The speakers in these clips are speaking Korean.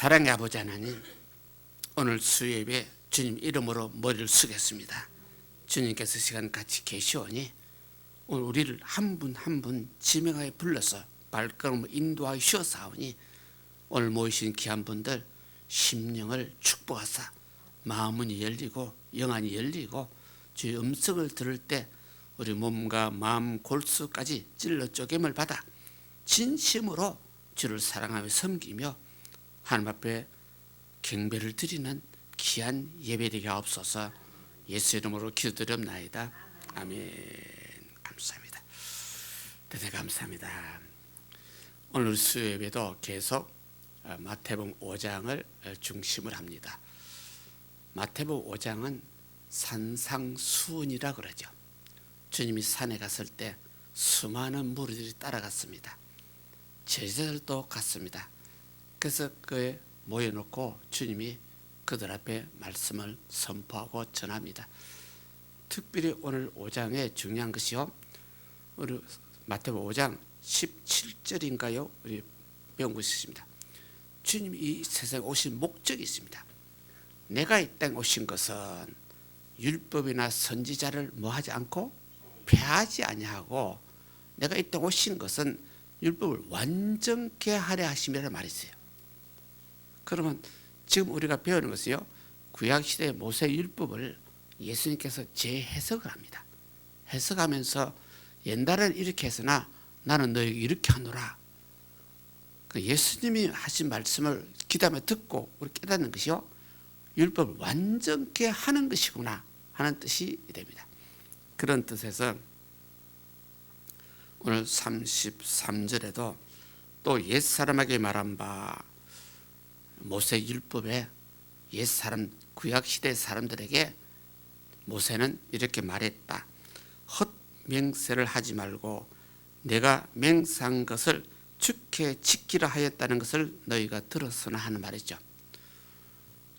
사랑의 아버지 하나님, 오늘 수요예배 주님 이름으로 머리를 숙였습니다. 주님께서 시간 같이 계시오니 오늘 우리를 한 분 한 분 지명하여 불러서 발걸음을 인도하여 주옵사오니 오늘 모이신 귀한 분들 심령을 축복하사 마음문이 열리고 영안이 열리고 주의 음성을 들을 때 우리 몸과 마음 골수까지 찔러 쪼갰을 받아 진심으로 주를 사랑하며 섬기며 하나님 앞에 경배를 드리는 귀한 예배되게 하옵소서. 예수 이름으로 기도드립나이다. 아멘. 감사합니다. 대단히 감사합니다. 오늘 수요예배도 계속 마태복음 5장을 중심으로 합니다. 마태복음 5장은 산상수훈이라 그러죠. 주님이 산에 갔을 때 수많은 무리들이 따라갔습니다. 제자들도 갔습니다. 그래서 그에 모여놓고 주님이 그들 앞에 말씀을 선포하고 전합니다. 특별히 오늘 5장에 중요한 것이요, 우리 마태복음 5장 17절인가요? 우리 배운 것이 있습니다. 주님이 이 세상에 오신 목적이 있습니다. 내가 이 땅에 오신 것은 율법이나 선지자를 뭐하지 않고 폐하지 아니하고, 내가 이 땅에 오신 것은 율법을 완전케 하려 하심이라는 말이 있어요. 그러면 지금 우리가 배우는 것은요, 구약시대의 모세 율법을 예수님께서 재해석을 합니다. 해석하면서 옛날에는 이렇게 했으나 나는 너에게 이렇게 하노라. 예수님이 하신 말씀을 귀담아 듣고 우리 깨닫는 것이요, 율법을 완전케 하는 것이구나 하는 뜻이 됩니다. 그런 뜻에서 오늘 33절에도 또 옛사람에게 말한 바, 모세 율법에 옛사람 구약시대 사람들에게 모세는 이렇게 말했다. 헛맹세를 하지 말고 내가 맹세한 것을 주께 지키라 하였다는 것을 너희가 들었으나 하는 말이죠.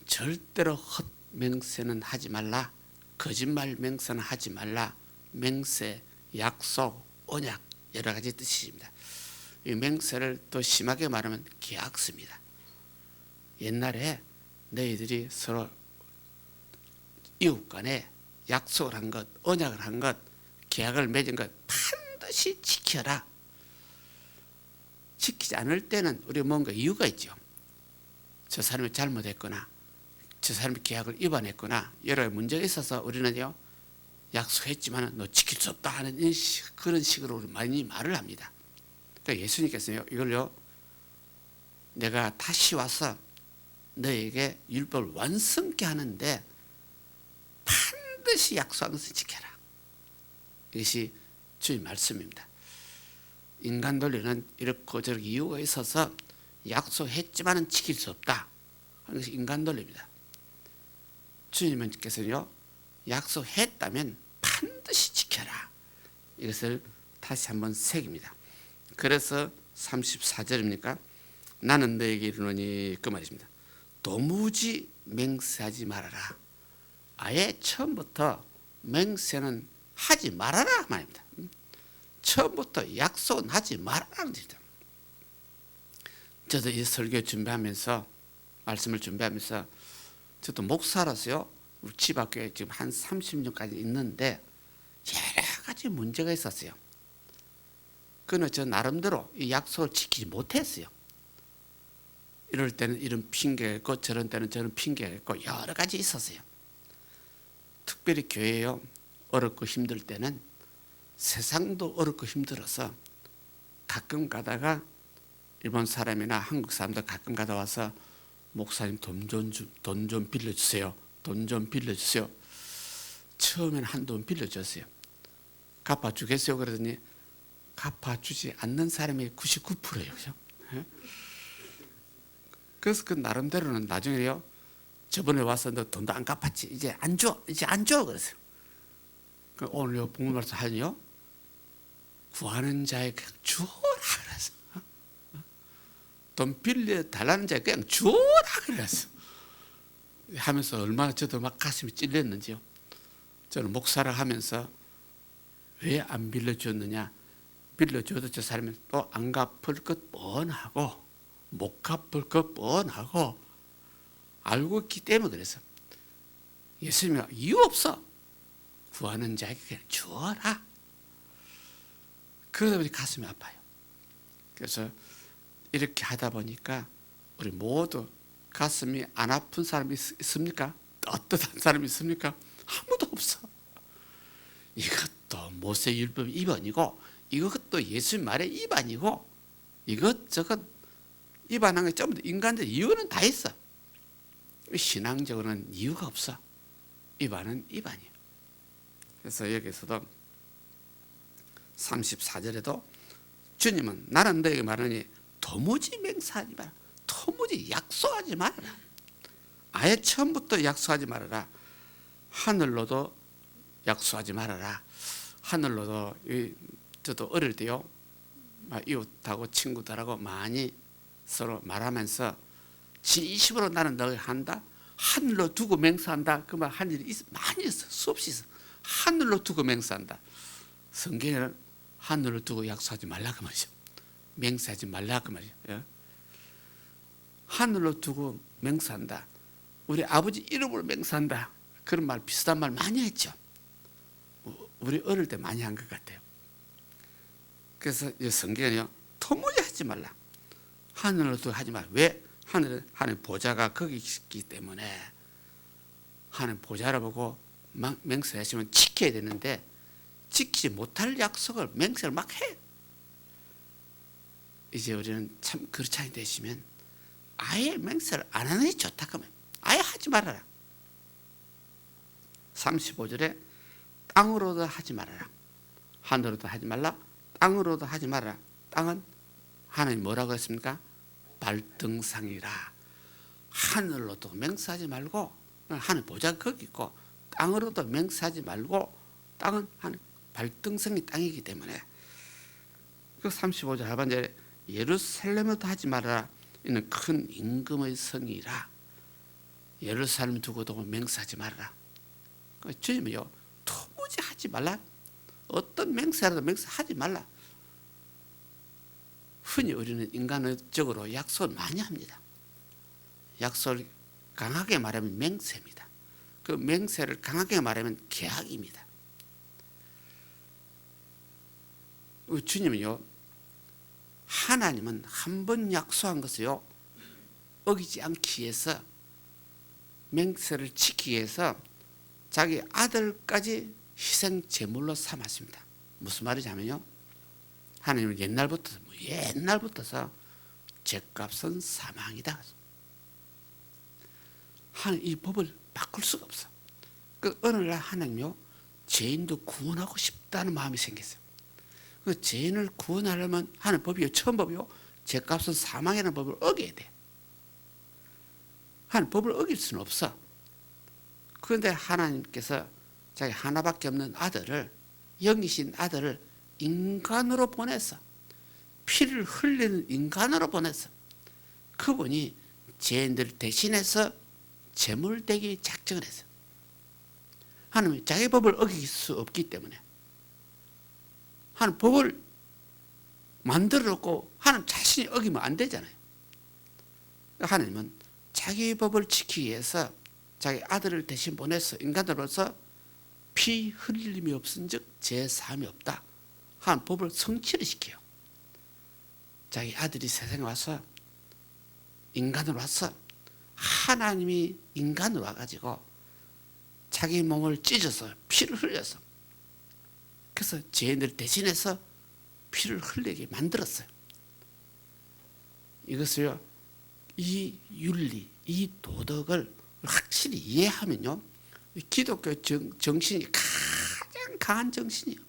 절대로 헛맹세는 하지 말라. 거짓말 맹세는 하지 말라. 맹세, 약속, 언약 여러 가지 뜻입니다. 이 맹세를 또 심하게 말하면 계약서입니다. 옛날에 너희들이 서로 이웃 간에 약속을 한 것, 언약을 한 것, 계약을 맺은 것 반드시 지켜라. 지키지 않을 때는 우리 뭔가 이유가 있죠. 저 사람이 잘못했거나 저 사람이 계약을 위반했거나 여러 문제가 있어서 우리는요, 약속했지만 너 지킬 수 없다 하는 그런 식으로 우리 많이 말을 합니다. 그러니까 예수님께서요, 이걸요, 내가 다시 와서 너에게 율법을 완성케 하는데 반드시 약속한 것을 지켜라. 이것이 주의 말씀입니다. 인간 논리는 이렇고 저렇게 이유가 있어서 약속했지만 지킬 수 없다 하는 것이 인간 논리입니다. 주님께서는요, 약속했다면 반드시 지켜라. 이것을 다시 한번 새깁니다. 그래서 34절입니까? 나는 너에게 이르노니 그 말입니다. 도무지 맹세하지 말아라. 아예 처음부터 맹세는 하지 말아라 말입니다. 처음부터 약속은 하지 말아라는 뜻이죠. 저도 이 설교 준비하면서, 말씀을 준비하면서, 저도 목사로서요, 우리 집 앞에 지금 한 30년까지 있는데 여러 가지 문제가 있었어요. 그는 저 나름대로 이 약속을 지키지 못했어요. 이럴 때는 이런 핑계가 있고 저런 때는 저런 핑계가 있고 여러 가지 있었어요. 특별히 교회요, 어렵고 힘들 때는 세상도 어렵고 힘들어서 가끔 가다가 일본 사람이나 한국 사람들 가끔 가다 와서 목사님 돈 좀 빌려주세요. 돈 좀 빌려주세요. 처음에는 한두 번 빌려줬어요. 갚아주겠어요? 그러더니 갚아주지 않는 사람이 99%예요. 그죠? 그래서 그 나름대로는 나중에요, 저번에 와서 너 돈도 안 갚았지, 이제 안 줘, 그랬어요. 오늘 복음 말씀 하니요, 구하는 자에 그냥 주어라 그랬어. 돈 빌려 달라는 자에 그냥 주어라 그랬어. 하면서 얼마나 저도 막 가슴이 찔렸는지요. 저는 목사를 하면서 왜 안 빌려줬느냐, 빌려줘도 저 사람은 또 안 갚을 것 뻔하고 못 갚을 것 뻔하고 알고 있기 때문에 그래서 예수님이 이유 없어 구하는 자에게 그냥 주어라. 그러다 보니 가슴이 아파요. 그래서 이렇게 하다 보니까 우리 모두 가슴이 안 아픈 사람이 있습니까? 떳떳한 사람이 있습니까? 아무도 없어. 이것도 모세율법 위반이고 이것도 예수님 말의 위반이고 이것저것 위반한 게 전부 인간들 이유는 다 있어. 신앙적으로는 이유가 없어. 위반은 위반이에요. 그래서 여기서도 34절에도 주님은 나는 너에게 말하니 도무지 맹세하지 마라. 도무지 약속하지 말아라. 아예 처음부터 약속하지 말아라. 하늘로도 약속하지 말아라. 하늘로도 저도 어릴 때요 이웃하고 친구들하고 많이 서로 말하면서 진심으로 나는 너를 한다. 하늘로 두고 맹세한다. 그 말 한 일이 많이 있어. 수없이 있어. 하늘로 두고 맹세한다. 성경에는 하늘로 두고 약속하지 말라 그 말이죠. 맹세하지 말라 그 말이죠. 예? 하늘로 두고 맹세한다. 우리 아버지 이름으로 맹세한다. 그런 말 비슷한 말 많이 했죠. 우리 어릴 때 많이 한 것 같아요. 그래서 이 성경은요 도무지 하지 말라. 하늘로 두고 하지 말라. 왜? 하늘 보좌가 거기 있기 때문에 하늘 보좌를 보고 맹세하시면 지켜야 되는데 지키지 못할 약속을 맹세를 막 해. 이제 우리는 참 그렇지 않게 되시면 아예 맹세를 안 하는 게 좋다 그러면 아예 하지 말아라. 35절에 땅으로도 하지 말아라. 하늘로도 하지 말라. 땅으로도 하지 말아라. 땅은 하나님 뭐라고 했습니까? 발등상이라. 하늘로도 맹세하지 말고 하늘 보좌가 거기 있고 땅으로도 맹세하지 말고 땅은 발등성이 땅이기 때문에 그 35절 하반절에 예루살렘에도 하지 말아라. 이는 큰 임금의 성이라. 예루살렘 두고도 맹세하지 말아라. 주님은요 도무지 하지 말라. 어떤 맹세라도 맹세하지 말라. 흔히 우리는 인간적으로 약속을 많이 합니다. 약속을 강하게 말하면 맹세입니다. 그 맹세를 강하게 말하면 계약입니다. 주님은요 하나님은 한 번 약속한 것을요 어기지 않기 위해서 맹세를 지키기 위해서 자기 아들까지 희생 제물로 삼았습니다. 무슨 말이냐면요 하나님은 옛날부터서 죄값은 사망이다. 하나님 이 법을 바꿀 수가 없어. 그 어느 날 하나님요 죄인도 구원하고 싶다는 마음이 생겼어요. 그 죄인을 구원하려면 하는 법이요 처음 법이요 죄값은 사망이라는 법을 어겨야 돼. 하는 법을 어길 수는 없어. 그런데 하나님께서 자기 하나밖에 없는 아들을 영이신 아들을 인간으로 보내서 피를 흘리는 인간으로 보내서 그분이 죄인들을 대신해서 제물되기 작정을 했어요. 하나님이 자기 법을 어길 수 없기 때문에 하나님 법을 만들어 놓고 하나님 자신이 어기면 안 되잖아요. 하나님은 자기 법을 지키기 위해서 자기 아들을 대신 보내서 인간으로서 피 흘림이 없은 즉 죄사함이 없다 하는 법을 성취를 시켜요. 자기 아들이 세상에 와서 인간으로 와서 하나님이 인간으로 와가지고 자기 몸을 찢어서 피를 흘려서 그래서 죄인들 대신해서 피를 흘리게 만들었어요. 이것을요 이 윤리 이 도덕을 확실히 이해하면요 기독교 정신이 가장 강한 정신이에요.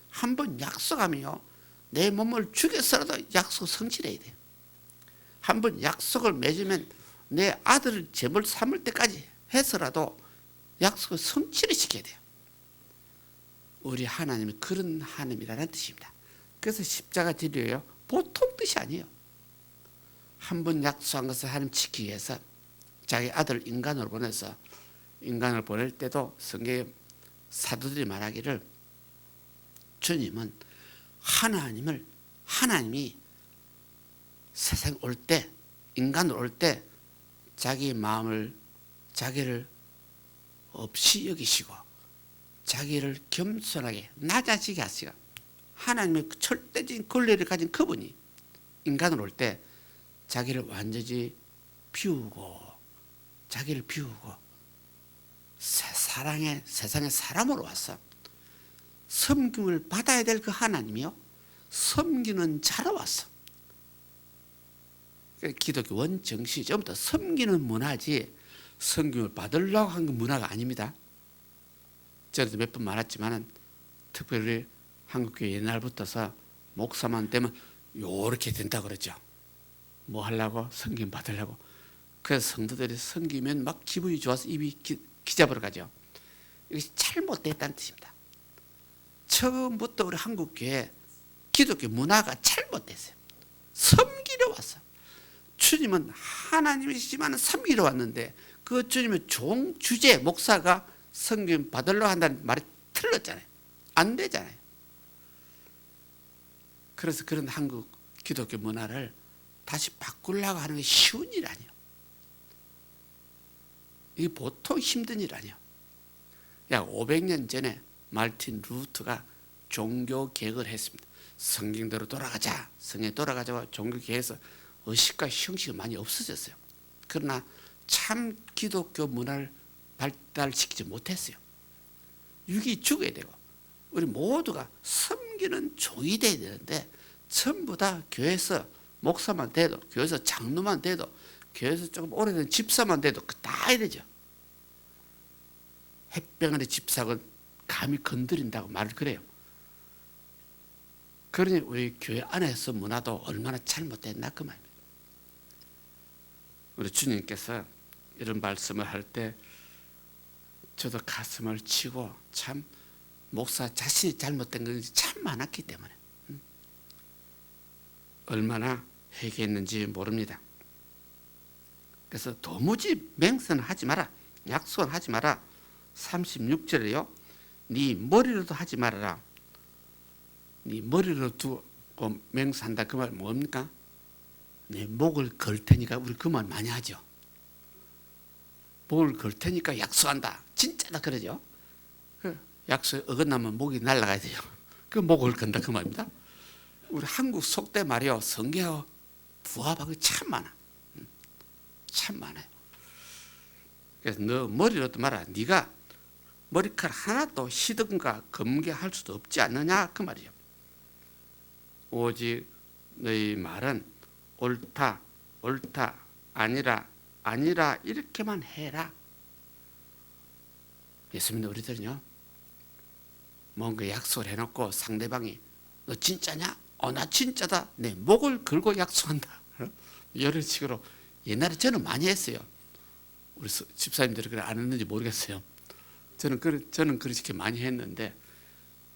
한번 약속하면요 내 몸을 죽여서라도 약속 성취해야 돼요. 한번 약속을 맺으면 내 아들을 제물 삼을 때까지 해서라도 약속을 성취를 시켜야 돼요. 우리 하나님은 그런 하나님이라는 뜻입니다. 그래서 십자가 진리예요 보통 뜻이 아니에요. 한번 약속한 것을 하나님 지키기 위해서 자기 아들을 인간으로 보내서 인간을 보낼 때도 성경에 사도들이 말하기를 주님은 하나님이 세상 올 때, 인간으로 올 때 자기 마음을 자기를 없이 여기시고 자기를 겸손하게 낮아지게 하시고 하나님의 절대적인 권리를 가진 그분이 인간으로 올 때 자기를 완전히 비우고 자기를 비우고 세상의 사람으로 와서 섬김을 받아야 될 그 하나님이요 섬기는 자로 왔어. 기독교 원정신이 전부 다 섬기는 문화지 섬김을 받으려고 한 문화가 아닙니다. 전에도 몇 번 말했지만 특별히 한국교회 옛날부터서 목사만 되면 요렇게 된다고 그러죠. 뭐 하려고? 섬김 받으려고. 그래서 성도들이 섬기면 막 기분이 좋아서 입이 기잡으러 가죠. 이것이 잘못됐다는 뜻입니다. 처음부터 우리 한국교회 기독교 문화가 잘못됐어요. 섬기러 왔어. 주님은 하나님이시지만 섬기러 왔는데 그 주님의 종 주제 목사가 섬김 받으려 한다는 말이 틀렸잖아요. 안 되잖아요. 그래서 그런 한국 기독교 문화를 다시 바꾸려고 하는 게 쉬운 일 아니에요. 이게 보통 힘든 일 아니에요. 약 500년 전에 마르틴 루터가 종교 개혁을 했습니다. 성경대로 돌아가자. 성경에 돌아가자고 종교 개혁해서 의식과 형식이 많이 없어졌어요. 그러나 참 기독교 문화를 발달시키지 못했어요. 육이 죽어야 되고 우리 모두가 섬기는 종이 돼야 되는데 전부 다 교회에서 목사만 돼도 교회에서 장로만 돼도 교회에서 조금 오래된 집사만 돼도 다 해야 되죠. 햇병아리 집사가 감히 건드린다고 말을 그래요. 그러니 우리 교회 안에서 문화도 얼마나 잘못됐나 그 말입니다. 우리 주님께서 이런 말씀을 할 때 저도 가슴을 치고 참 목사 자신이 잘못된 것이 참 많았기 때문에 얼마나 회개했는지 모릅니다. 그래서 도무지 맹세는 하지 마라. 약속은 하지 마라. 36절에요. 네 머리로도 하지 말아라. 네 머리로 두고 맹세한다. 그 말 뭡니까? 내 목을 걸 테니까 우리 그 말 많이 하죠. 목을 걸 테니까 약속한다. 진짜다 그러죠. 약속 어긋나면 목이 날아가야 돼요. 그 목을 건다 그 말입니다. 우리 한국 속대 말이요. 성경하고 부합하고 참 많아. 참 많아요. 그래서 너 머리로도 말아. 네가 머리카락 하나도 시든가 검게할 수도 없지 않느냐 그 말이죠. 오직 너희 말은 옳다 옳다 아니라 아니라 이렇게만 해라. 예수 믿는 우리들은요 뭔가 약속을 해놓고 상대방이 너 진짜냐? 나 진짜다. 내 목을 걸고 약속한다. 이런 식으로 옛날에 저는 많이 했어요. 우리 집사님들이 그래 안 했는지 모르겠어요. 저는 그렇게 많이 했는데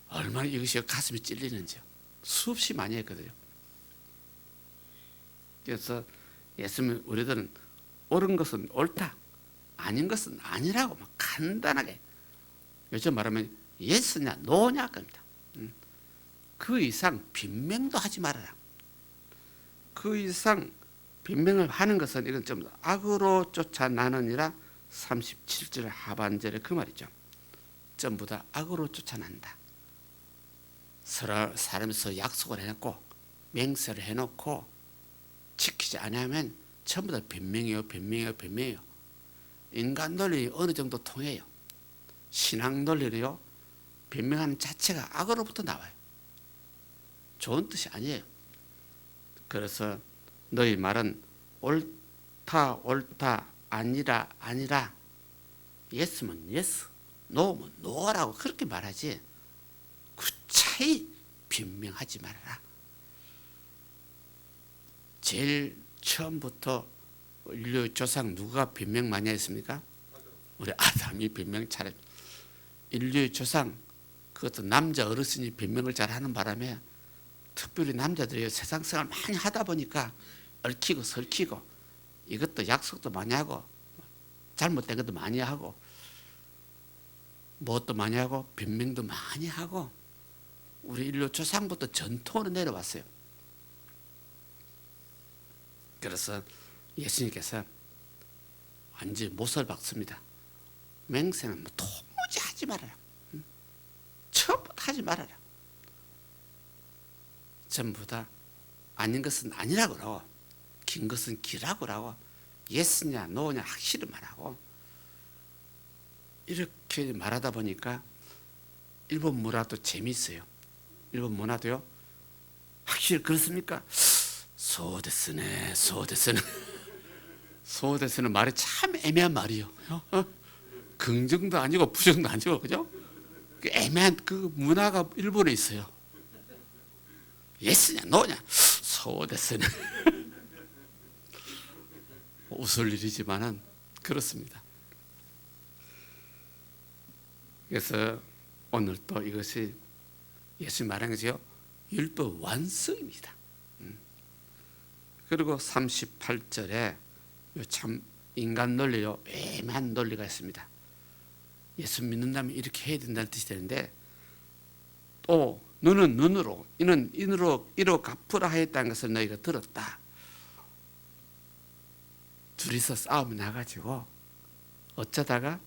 얼마나 이것이 가슴이 찔리는지요. 수없이 많이 했거든요. 그래서 예수님 우리들은 옳은 것은 옳다, 아닌 것은 아니라고 막 간단하게 요즘 말하면 예스냐 노냐 겁니다. 그 이상 변명도 하지 말아라. 그 이상 변명을 하는 것은 이건 좀 악으로 쫓아나느니라 37절 하반절에 그 말이죠. 전부 다 악으로 쫓아난다. 서로 사람에서 약속을 해놓고 맹세를 해놓고 지키지 않으면 전부 다 변명이에요. 인간 논리 어느 정도 통해요. 신앙 논리를요 변명하는 자체가 악으로부터 나와요. 좋은 뜻이 아니에요. 그래서 너희 말은 옳다 아니라 예스면 예스 노면 노라고 그렇게 말하지 구차히 변명하지 말아라. 제일 처음부터 인류 조상 누가 변명 많이 했습니까? 우리 아담이 변명 잘했죠. 인류의 조상 그것도 남자 어르신이 변명을 잘하는 바람에 특별히 남자들이 세상 생활 많이 하다 보니까 얽히고 설키고 이것도 약속도 많이 하고 잘못된 것도 많이 하고 무엇도 많이 하고 변명도 많이 하고 우리 인류 조상부터 전통으로 내려왔어요. 그래서 예수님께서 완전히 못을 박습니다. 맹세는 뭐 도무지 하지 말아라. 처음부터 하지 말아라. 전부 다 아닌 것은 아니라고 그러고 긴 것은 기라고 그러고 예스냐 노냐 확실히 말하고 이렇게 말하다 보니까 일본 문화도 재미있어요. 일본 문화도요. 확실히 그렇습니까? 소데스네 소데스네 소데스는 말이 참 애매한 말이요. 긍정도 아니고 부정도 아니고 그죠? 애매한 그 문화가 일본에 있어요. 예스냐 노냐 소데스네 웃을 일이지만은 그렇습니다. 그래서 오늘 또 이것이 예수님 말한 것이요 율법 완성입니다. 그리고 38절에 참 인간 논리요 애매한 논리가 있습니다. 예수 믿는다면 이렇게 해야 된다는 뜻이 되는데 또 눈은 눈으로 이는 인으로 이로 갚으라 하였다는 것을 너희가 들었다. 둘이서 싸움이 나가지고 어쩌다가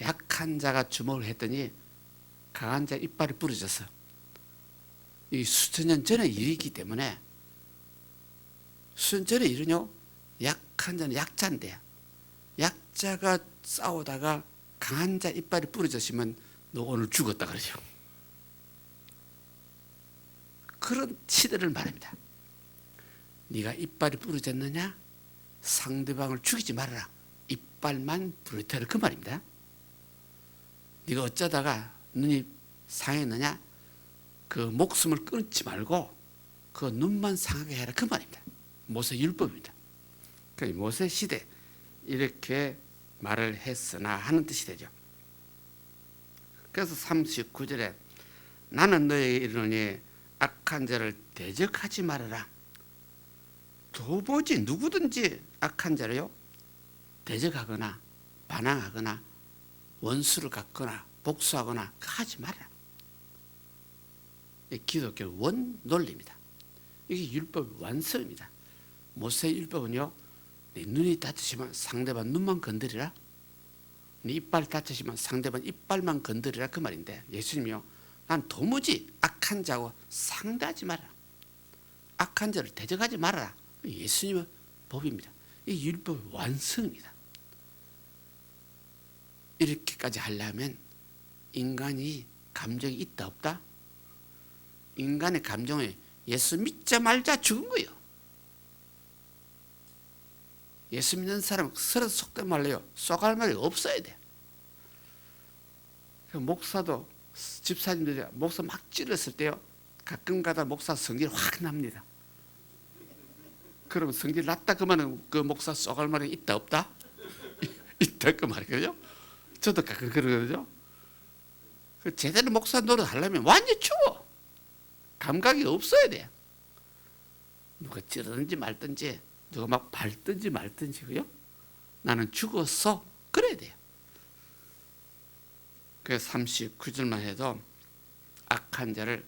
약한 자가 주먹을 했더니 강한 자 이빨이 부러졌어. 이 수천 년 전의 일이기 때문에 수천 전의 일은요 약한 자는 약자인데 약자가 싸우다가 강한 자 이빨이 부러졌으면 너 오늘 죽었다 그러죠. 그런 시대를 말합니다. 네가 이빨이 부러졌느냐 상대방을 죽이지 말아라. 이빨만 부러뜨려 그 말입니다. 네가 어쩌다가 눈이 상했느냐 그 목숨을 끊지 말고 그 눈만 상하게 해라 그 말입니다. 모세 율법입니다. 그 모세 시대 이렇게 말을 했으나 하는 뜻이 되죠. 그래서 39절에 나는 너에게 이르노니 악한 자를 대적하지 말아라. 도무지 누구든지 악한 자를요 대적하거나 반항하거나 원수를 갖거나 복수하거나 하지 말아라. 기독교 원 논리입니다. 이게 율법 완성입니다. 모세 율법은요 네 눈이 다치시면 상대방 눈만 건드리라. 네 이빨 다치시면 상대방 이빨만 건드리라 그 말인데 예수님이요 난 도무지 악한 자하고 상대하지 말아라. 악한 자를 대적하지 말아라. 예수님의 법입니다. 이 율법 완성입니다. 이렇게까지 하려면 인간이 감정이 있다 없다? 인간의 감정에 예수 믿자 말자 죽은 거예요. 예수 믿는 사람은 서로 속된 말로요 쏘갈 말이 없어야 돼. 목사도 집사님들이 목사 막 찔렀을 때요 가끔 가다 목사 성질 확 납니다. 그러면 성질 났다 그러면 그 목사 쏘갈 말이 있다 없다? 있다 그 말이죠. 저도 가끔 그러거든요. 제대로 목사 노릇 하려면 완전 추워. 감각이 없어야 돼. 누가 찌르든지 말든지 누가 막 밟든지 말든지고요. 나는 죽었어. 그래야 돼요. 그래서 39절만 해도 악한 자를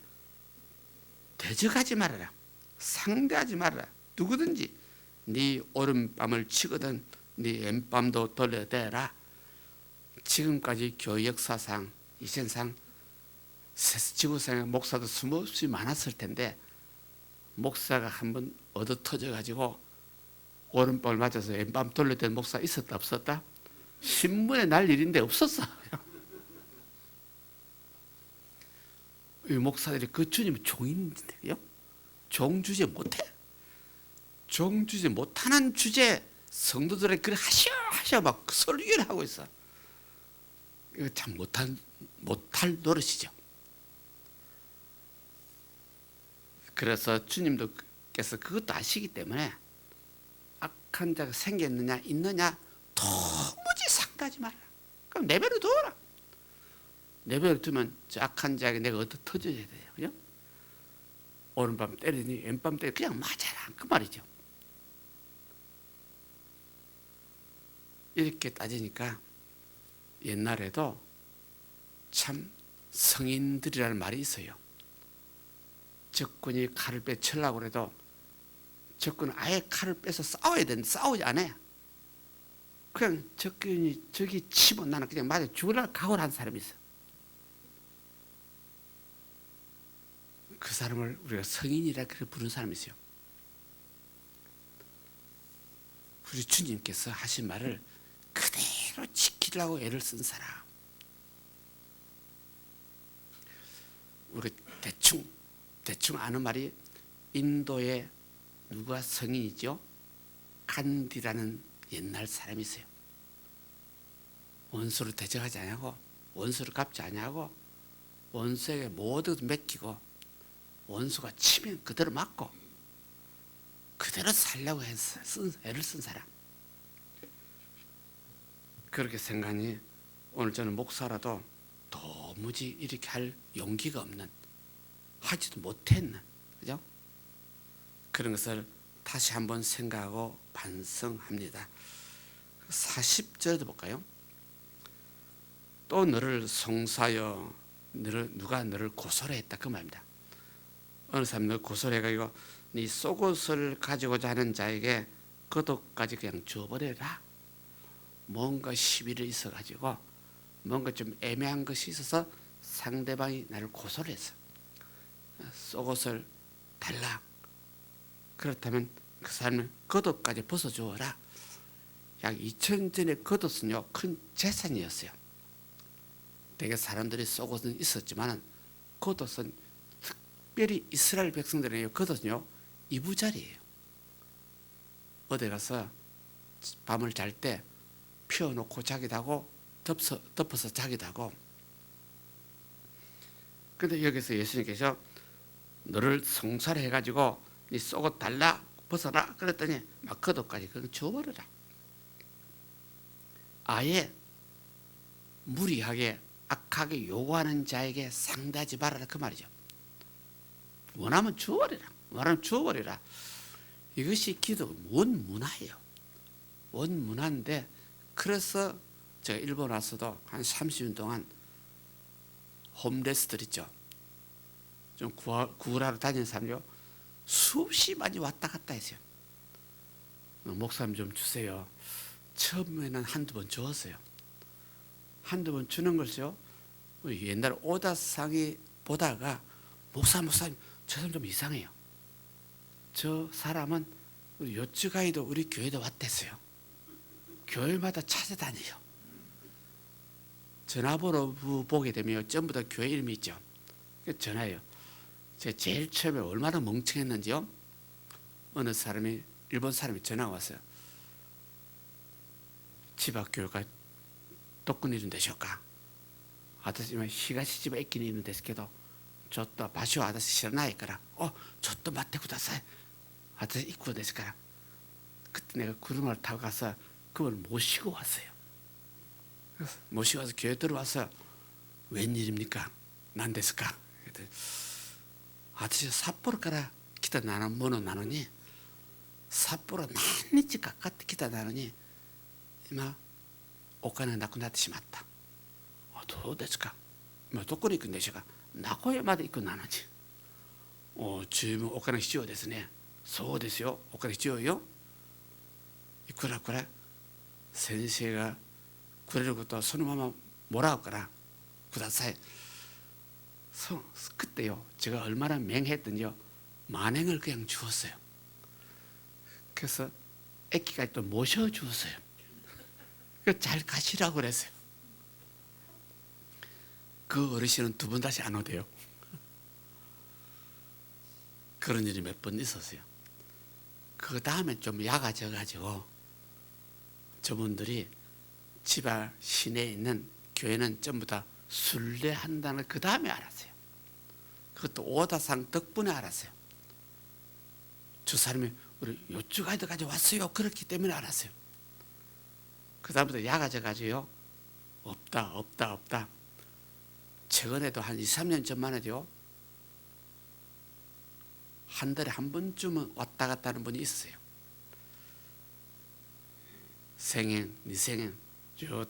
대적하지 말아라. 상대하지 말아라. 누구든지 네 오른밤을 치거든 네 왼밤도 돌려대라. 지금까지 교회 역사상 이생상 지구상에 목사도 수없이 많았을 텐데 목사가 한번 얻어 터져 가지고 오른밤을 맞아서 왼밤 돌려댄 목사 있었다 없었다? 신문에 날 일인데 없었어. 이 목사들이 그 주님 종인데요 종주제 못해. 종주제 못하는 주제 성도들의 그래 하셔 막 설교를 하고 있어. 이거 참 못할 노릇이죠. 그래서 주님도께서 그것도 아시기 때문에 악한 자가 생겼느냐 있느냐 도무지 상대하지 말아라. 그럼 내버려 둬라. 내버려 두면 저 악한 자에게 내가 어떻게 터져야 돼요. 그죠? 오른밤 때리니 왼밤 때리니 그냥 맞아라 그 말이죠. 이렇게 따지니까 옛날에도 참 성인들이라는 말이 있어요. 적군이 칼을 빼치려고 해도 적군은 아예 칼을 빼서 싸워야 되는데 싸우지 않아요. 그냥 적군이 저기 치면 나는 그냥 맞아 죽으려고 각오를 한 사람이 있어요. 그 사람을 우리가 성인이라 그렇게 부르는 사람이 있어요. 우리 주님께서 하신 말을 그대로 지키려고 애를 쓴 사람. 우리 대충 아는 말이 인도의 누가 성인이죠? 간디라는 옛날 사람이 있어요. 원수를 대적하지 않냐고, 원수를 갚지 않냐고, 원수에게 모두 맡기고 원수가 치면 그대로 맞고 그대로 살려고 애를 쓴 사람. 그렇게 생각하니 오늘 저는 목사라도 도무지 이렇게 할 용기가 없는, 하지도 못했는, 그죠? 그런 것을 다시 한번 생각하고 반성합니다. 40절도 볼까요? 또 너를 송사하여 누가 너를 고소를 했다 그 말입니다. 어느 사람이 너를 고소를 해가지고 네 속옷을 가지고자 하는 자에게 겉옷까지 그냥 줘버려라. 뭔가 시비를 있어가지고 뭔가 좀 애매한 것이 있어서 상대방이 나를 고소를 했어. 속옷을 달라. 그렇다면 그 사람은 겉옷까지 벗어주어라. 약 2000전의 겉옷은요 큰 재산이었어요. 되게 사람들이 속옷은 있었지만 겉옷은 특별히 이스라엘 백성들에게 겉옷은요 이부자리예요. 어디 가서 밤을 잘 때 펴놓고 자기도 하고 덮어서 자기도 하고. 근데 여기서 예수님께서 너를 송사를 해가지고 네 속옷 달라 벗어라 그랬더니 막 겉옷까지 그냥 줘버려라. 아예 무리하게 악하게 요구하는 자에게 상대하지 말아라 그 말이죠. 원하면 주어버리라. 원하면 주어버리라. 이것이 기도 원문화예요. 원문화인데 그래서 제가 일본 와서도 한 30년 동안 홈레스들 있죠. 좀 구걸하러 다니는 사람이요. 수없이 많이 왔다 갔다 했어요. 목사님 좀 주세요. 처음에는 한두 번 주었어요. 한두 번 주는 것이요. 옛날 오다상이 보다가 목사님 저 사람 좀 이상해요. 저 사람은 우리 요츠가이도 우리 교회도 왔댔어요. 교회마다 찾아다녀요. 전화번호 보게 되면 전부 다 교회 이름이 있죠. 전화해요. 제가 제일 처음에 얼마나 멍청했는지요. 어느 사람이 일본 사람이 전화가 왔어요. 집 앞 교회가 독군 이름 되실까? 아저씨만 히가시 집에 있긴 이름ですけど ちょっと場所は私知らないからちょっと待ってください私行くですから 그때 내가 구름을 타고 가서 그걸 모시고 왔어요. 모시고 와서 교회 들어와서 웬일입니까? 난ですか? 아저씨 삿포로から来たものなのに札幌何日かかってきたなのに今お金がなくなってしまった。どうですか？どこに行くんでしょうか？名古屋まで行くなのに十分お金必要ですね。そうですよ、お金必要よ。いくらこれ先生がくれることはそのままもらうからください. 그때요 제가 얼마나 맹했던지요 만행을 그냥 주었어요. 그래서 애기까지 또 모셔주었어요. 잘 가시라고 그랬어요. 그 어르신은 두 번 다시 안 오대요. 그런 일이 몇 번 있었어요. 그 다음에 좀 약아져가지고 저분들이 집 앞 시내에 있는 교회는 전부 다 순례한다는 그 다음에 알았어요. 그것도 오다상 덕분에 알았어요. 저 사람이 우리 요츠가이드까지 왔어요. 그렇기 때문에 알았어요. 그 다음부터 약아져가지고요. 없다. 최근에도 한 2, 3년 전만 해도요. 한 달에 한 번쯤은 왔다 갔다 하는 분이 있었어요. 생행, 니생행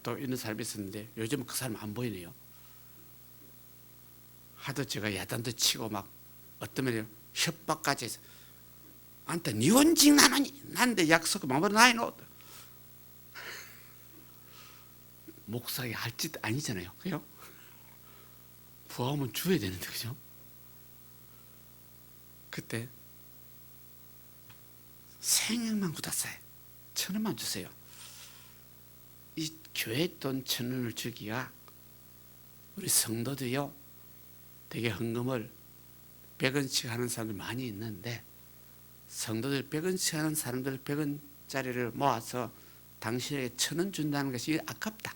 또 이런 사람이 있었는데 요즘은 그 사람 안 보이네요. 하도 제가 야단도 치고 막 어떤 면에 협박까지 해서 안타 니 원직 나누니 난데 약속 마음으로 나이노. 목사가 할 짓 아니잖아요. 그죠? 구하면 줘야 되는데, 그죠? 그때 생명만 굳었어요. 1,000원만 주세요. 이 교회 돈 1,000원을 주기가 우리 성도들요 되게 헌금을 100원씩 하는 사람들 많이 있는데, 성도들 100원씩 하는 사람들 100원짜리를 모아서 당신에게 1,000원 준다는 것이 아깝다.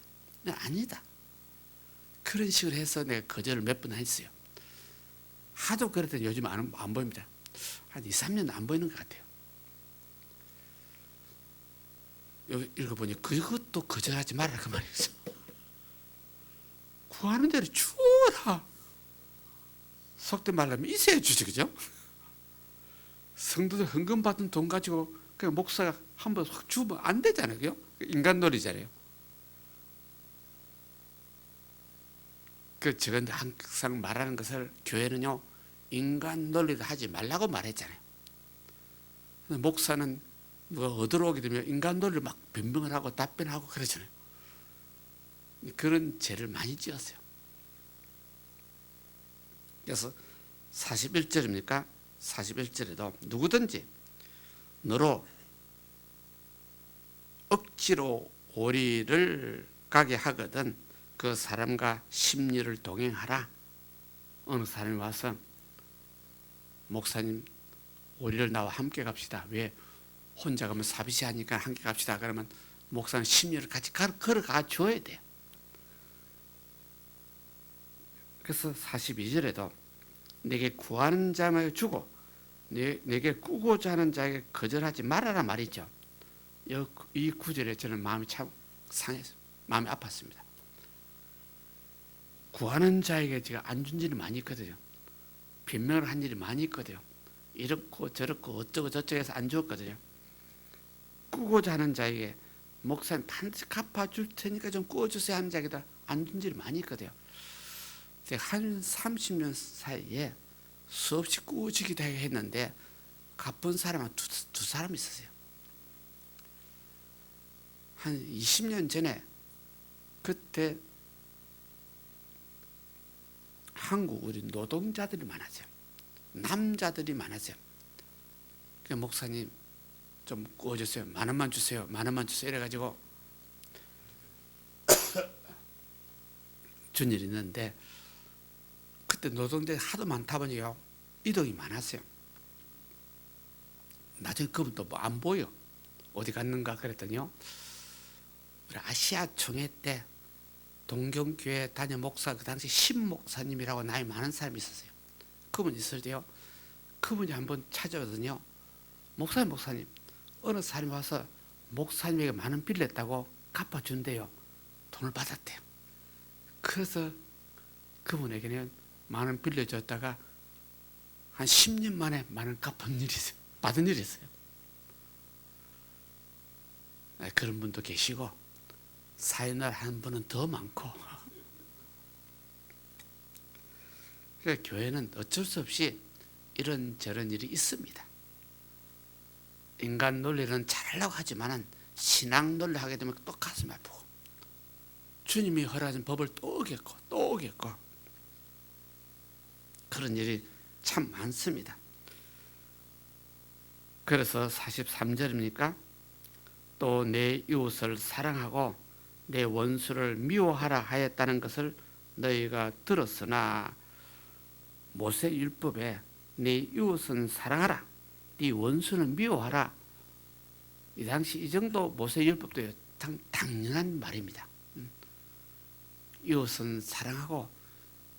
아니다. 그런 식으로 해서 내가 거절을 몇 번 했어요. 하도 그랬더니 요즘 안 보입니다. 한 2, 3년 안 보이는 것 같아요. 여기 읽어보니 그것도 거절하지 말라 그 말이었어. 구하는 대로 주어라. 속된 말로 하면 있어야 주지, 그죠? 성도들 헌금 받은 돈 가지고 그냥 목사가 한번 확 주면 안 되잖아요, 그죠? 인간놀이잖아요. 그 제가 항상 말하는 것을, 교회는요 인간놀이를 하지 말라고 말했잖아요. 목사는 누가 얻으러 오게 되면 인간놀이를 막 변명을 하고 답변하고 그러잖아요. 그런 죄를 많이 지었어요. 그래서 41절입니까? 41절에도 누구든지 너로 억지로 오리를 가게 하거든 그 사람과 심리를 동행하라. 어느 사람이 와서 목사님 오리를 나와 함께 갑시다. 왜? 혼자 가면 사비시하니까 함께 갑시다. 그러면 목사는 심리를 같이 걸어가 줘야 돼요. 그래서 42절에도 내게 구하는 자에게 주고 내게 꾸고자 하는 자에게 거절하지 말아라 말이죠. 이 구절에 저는 마음이 참 상해서 마음이 아팠습니다. 구하는 자에게 제가 안 준 일이 많이 있거든요. 변명을 한 일이 많이 있거든요. 이렇고 저렇고 어쩌고 저쩌고 해서 안 줬거든요. 꾸고자 하는 자에게 목사님 반드시 갚아줄 테니까 좀 꾸어주세요 하는 자에게도 안 준 일이 많이 있거든요. 제가 한 30년 사이에 수없이 꾸어주기도 했는데 갚은 사람은 두 사람 있었어요. 한 20년 전에 그때 한국 우리 노동자들이 많았어요. 남자들이 많았어요. 그러니까 목사님 좀 구워주세요. 10,000원만 주세요. 10,000원만 주세요. 이래가지고 준 일이 있는데 그때 노동자들이 하도 많다 보니요 이동이 많았어요. 나중에 그분도 뭐 안 보여. 어디 갔는가 그랬더니요 우리 아시아 총회 때 동경교회 단임 목사 그 당시 신목사님이라고 나이 많은 사람이 있었어요. 그분이 있을 때요 그분이 한번 찾아오더니요 목사님 어느 사람이 와서 목사님에게 10,000원 빌렸다고 갚아준대요. 돈을 받았대요. 그래서 그분에게는 10,000원 빌려줬다가 한 10년 만에 10,000원 갚은 일이 있어요. 받은 일이 있어요. 그런 분도 계시고 사연을 하는 분은 더 많고. 그러니까 교회는 어쩔 수 없이 이런저런 일이 있습니다. 인간 논리는 잘하려고 하지만 신앙 논리 하게 되면 또 가슴 아프고 주님이 허락하신 법을 또 어겼고 그런 일이 참 많습니다. 그래서 43절입니까? 또 내 이웃을 사랑하고 내 원수를 미워하라 하였다는 것을 너희가 들었으나 모세 율법에 내 이웃은 사랑하라 네 원수는 미워하라. 이 당시 이 정도 모세 율법도 당연한 말입니다. 이웃은 사랑하고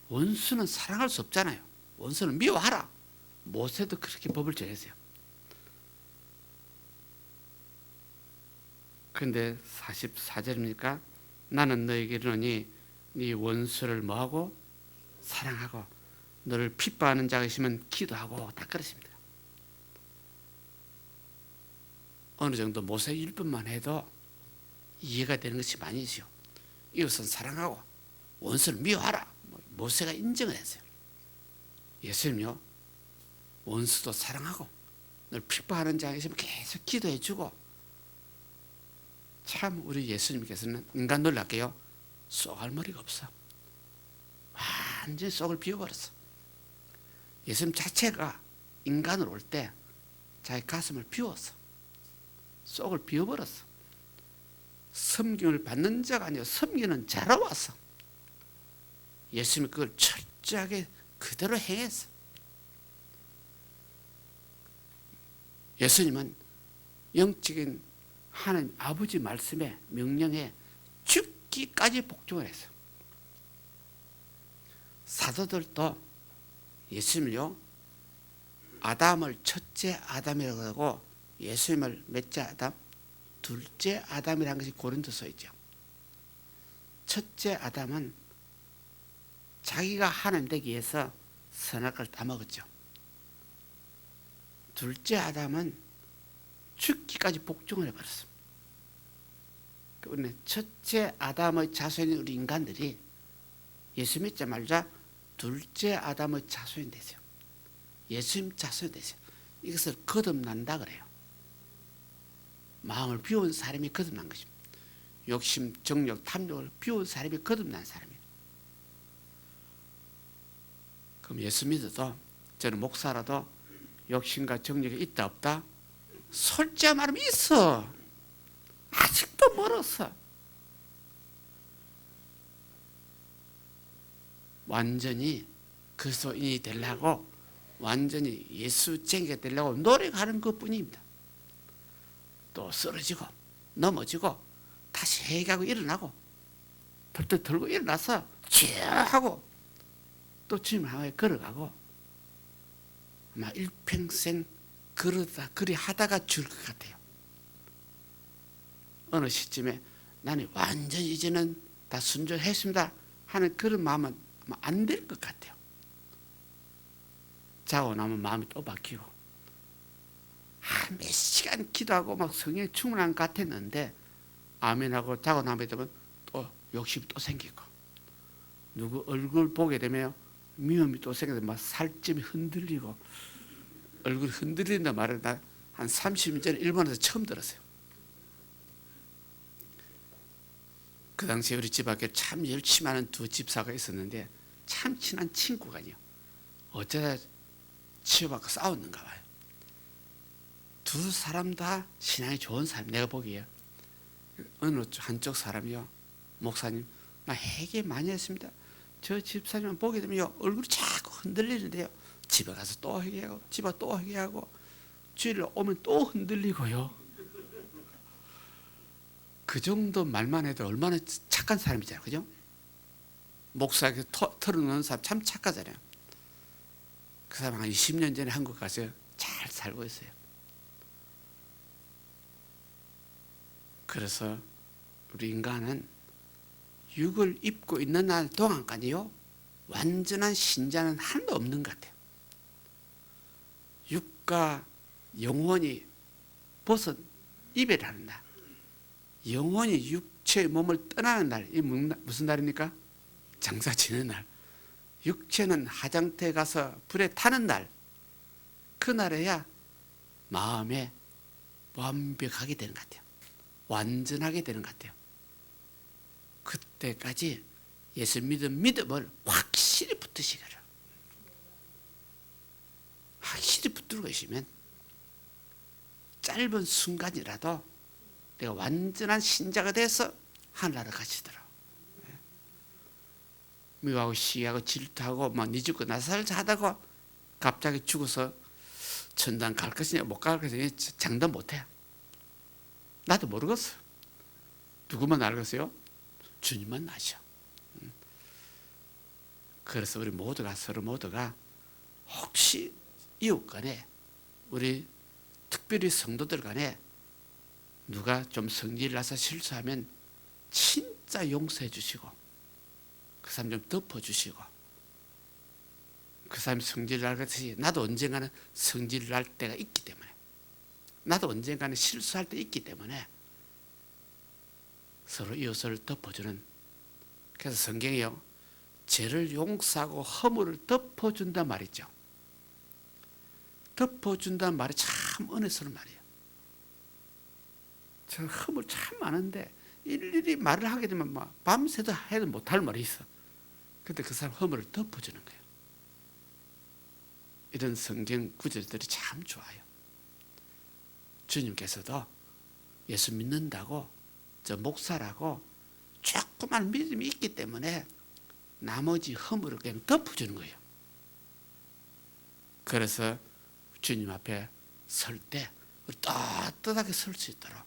원수는 사랑할 수 없잖아요. 원수는 미워하라. 모세도 그렇게 법을 정했어요. 그런데 44절입니까? 나는 너에게 이르노니 네 원수를 뭐하고? 사랑하고 너를 핍박하는 자가 있으면 기도하고 다 그렇습니다. 어느 정도 모세 율법만 해도 이해가 되는 것이 많이 있어요. 이웃은 사랑하고 원수를 미워하라. 모세가 인정을 했어요. 예수님요 원수도 사랑하고 늘 핍박하는 자가 있으면 계속 기도해 주고, 참 우리 예수님께서는 인간 놀랄게요. 쏘갈머리가 없어. 완전히 쏙을 비워버렸어. 예수님 자체가 인간으로 올 때 자기 가슴을 비웠어. 쏙을 비워버렸어. 섬김을 받는 자가 아니라 섬기는 자로 왔어. 예수님이 그걸 철저하게 그대로 행했어. 예수님은 영적인 하나님 아버지 말씀에 명령에 죽기까지 복종을 했어요. 사도들도 예수님을요, 아담을 첫째 아담이라고 하고 예수님을 몇째 아담? 둘째 아담이라는 것이 고린도서이죠. 첫째 아담은 자기가 하나님 되기 위해서 선악을 다 먹었죠. 둘째 아담은 죽기까지 복종을 해버렸습니다. 그런데 첫째 아담의 자손인 우리 인간들이 예수 믿자마자 둘째 아담의 자손이 되죠. 예수님 자손이 되죠. 이것을 거듭난다 그래요. 마음을 비운 사람이 거듭난 것입니다. 욕심, 정욕, 탐욕을 비운 사람이 거듭난 사람이에요. 그럼 예수 믿어도, 저는 목사라도 욕심과 정욕이 있다 없다? 솔직히 말하면 있어. 아직도 멀었어. 완전히 그리스도인이 되려고, 완전히 예수쟁이가 되려고 노력하는 것뿐입니다. 또 쓰러지고 넘어지고 다시 회개하고 일어나고 덜덜 들고 일어나서 쭉 하고 또 주님 향해 걸어가고, 아마 일평생 그리 하다가 줄 것 같아요. 어느 시점에 나는 완전히 이제는 다 순종했습니다 하는 그런 마음은 아마 안 될 것 같아요. 자고 나면 마음이 또 바뀌고, 한 몇 시간 기도하고 막 성령에 충만한 것 같았는데 아멘하고 자고 나면 되면 또 욕심이 또 생기고, 누구 얼굴 보게 되면 미움이 또 생겨서 막 살점이 흔들리고, 얼굴이 흔들린다 말을 나 한 30년 전에 일본에서 처음 들었어요. 그 당시에 우리 집 앞에 참 열심히 하는 두 집사가 있었는데 참 친한 친구가요. 어쩌다 치워받고 싸웠는가 봐요. 두 사람 다 신앙이 좋은 사람, 내가 보기에. 어느 한쪽 사람이요, 목사님, 나 회개 많이 했습니다. 저 집사님만 보게 되면 얼굴이 자꾸 흔들리는데요, 집에 가서 또 회개하고 집에 또 회개하고 주일 오면 또 흔들리고요. 그 정도 말만 해도 얼마나 착한 사람이잖아요, 그죠? 목사에게 털어놓는 사람 참 착하잖아요. 그 사람 한 20년 전에 한국 가서 잘 살고 있어요. 그래서 우리 인간은 육을 입고 있는 날 동안까지요, 완전한 신자는 하나도 없는 것 같아요. 육과 영혼이 벗은 이별하는 날, 영혼이 육체의 몸을 떠나는 날, 이 무슨 날입니까? 장사 지는 날. 육체는 화장터에 가서 불에 타는 날, 그날에야 마음에 완벽하게 되는 것 같아요. 완전하게 되는 것 같아요. 그때까지 예수 믿음을 확실히 붙드시거라. 확실히 붙들고 계시면 짧은 순간이라도 내가 완전한 신자가 돼서 하늘나라 가시더라. 미워하고 시기하고 질투하고 막 니 죽고 나 살자 하다가 갑자기 죽어서 천당 갈 것이냐 못 갈 것이냐 장담 못해. 나도 모르겠어. 누구만 알겠어요? 주님만 아셔. 그래서 우리 모두가, 서로 모두가 혹시 이웃 간에, 우리 특별히 성도들 간에 누가 좀 성질이 나서 실수하면 진짜 용서해 주시고, 그 사람 좀 덮어주시고, 그 사람이 성질 날 것이 나도 언젠가는 성질 날 때가 있기 때문에, 나도 언젠가는 실수할 때 있기 때문에 서로 이웃을 덮어주는. 그래서 성경이요, 죄를 용서하고 허물을 덮어준단 말이죠. 덮어준다는 말이 참 참 은혜스러운 말이에요. 저 허물 참 많은데 일일이 말을 하게 되면 막 밤새도 해도 못할 말이 있어. 근데 그 사람 허물을 덮어주는 거예요. 이런 성경 구절들이 참 좋아요. 주님께서도 예수 믿는다고 저 목사라고 조그만 믿음이 있기 때문에 나머지 허물을 그냥 덮어주는 거예요. 그래서 주님 앞에 설 때 떳떳하게 설 수 있도록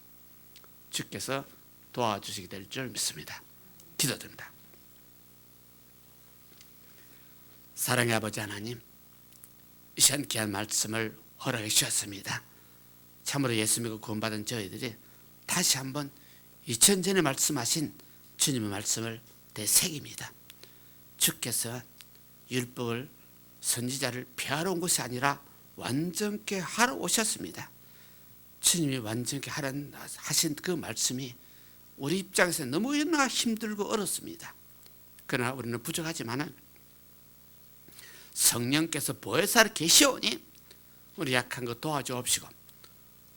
주께서 도와주시게 될 줄 믿습니다. 기도드립니다. 사랑의 아버지 하나님, 이 시간 귀한 말씀을 허락해 주셨습니다. 참으로 예수 믿고 구원받은 저희들이 다시 한번 2000 전에 말씀하신 주님의 말씀을 되새깁니다. 주께서 율법을 선지자를 폐하러 온 것이 아니라 완전케 하러 오셨습니다. 주님이 완전케 하신 그 말씀이 우리 입장에서 너무나 힘들고 어렵습니다. 그러나 우리는 부족하지만 성령께서 보혜사로 계시오니 우리 약한 것 도와주옵시고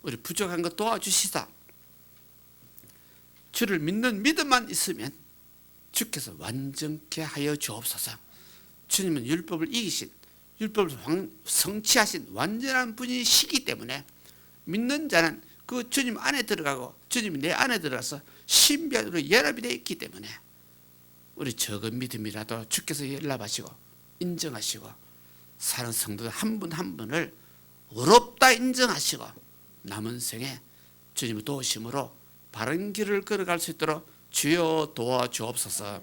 우리 부족한 것 도와주시사 주를 믿는 믿음만 있으면 주께서 완전케 하여 주옵소서. 주님은 율법을 이기신, 율법을 성취하신 완전한 분이시기 때문에 믿는 자는 그 주님 안에 들어가고 주님이 내 안에 들어가서 신비하도록 연합이 되어 있기 때문에 우리 적은 믿음이라도 주께서 연락하시고 인정하시고 사는 성도 한 분 한 분을 의롭다 인정하시고 남은 생에 주님의 도우심으로 바른 길을 걸어갈 수 있도록 주여 도와주옵소서.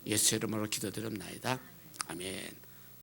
예수 이름으로 기도드립니다. 아멘.